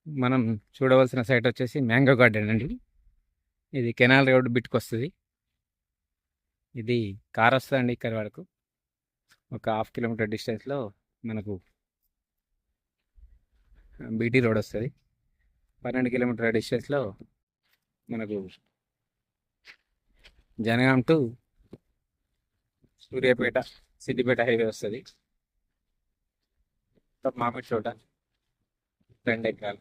మనం చూడవలసిన సైట్ వచ్చేసి మ్యాంగో గార్డెన్ అండి. ఇది కెనాల్ రోడ్ బిట్కి వస్తుంది. ఇది కార్ వస్తుందండి ఇక్కడ వరకు. ఒక హాఫ్ కిలోమీటర్ డిస్టెన్స్లో మనకు బీటీ రోడ్ వస్తుంది. 12 కిలోమీటర్ డిస్టెన్స్లో మనకు జనగాం టు సూర్యాపేట సిద్దిపేట హైవే వస్తుంది. మామిడి తోట 2 ఎకరాలు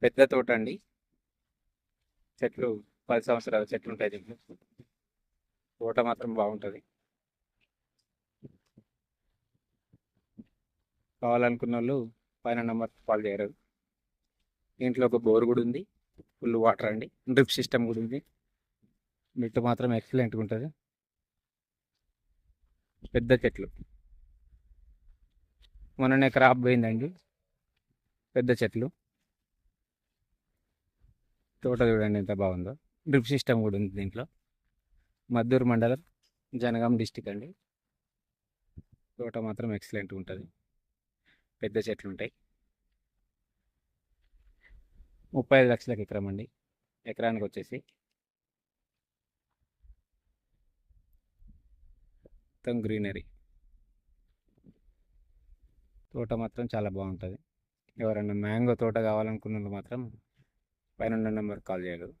పెద్ద తోట అండి. చెట్లు 10 సంవత్సరాల చెట్లు ఉంటాయి దీంట్లో. తోట మాత్రం బాగుంటుంది. కావాలనుకున్న వాళ్ళు పైన నెంబర్ కాల్ చేయరు. దీంట్లో ఒక బోర్ కూడా ఉంది. ఫుల్ వాటర్ అండి. డ్రిప్ సిస్టమ్ కూడా ఉంది. మిట్టు మాత్రం ఎక్సలెంట్గా ఉంటుంది. పెద్ద చెట్లు మొన్ననే క్రాప్ పోయిందండి. పెద్ద చెట్లు. తోట చూడండి ఎంత బాగుందో. డ్రిప్ సిస్టమ్ కూడా ఉంది దీంట్లో. మద్దూరు మండలం, జనగాం డిస్టిక్ అండి. తోట మాత్రం ఎక్సలెంట్గా ఉంటుంది. పెద్ద చెట్లు ఉంటాయి. 35 లక్షలకు ఎకరం అండి. ఎకరానికి వచ్చేసి మొత్తం గ్రీనరీ. తోట మాత్రం చాలా బాగుంటుంది. ఎవరైనా మ్యాంగో తోట కావాలనుకున్న వాళ్ళు మాత్రం పైన నెంబర్ కాల్ చేయగలరు.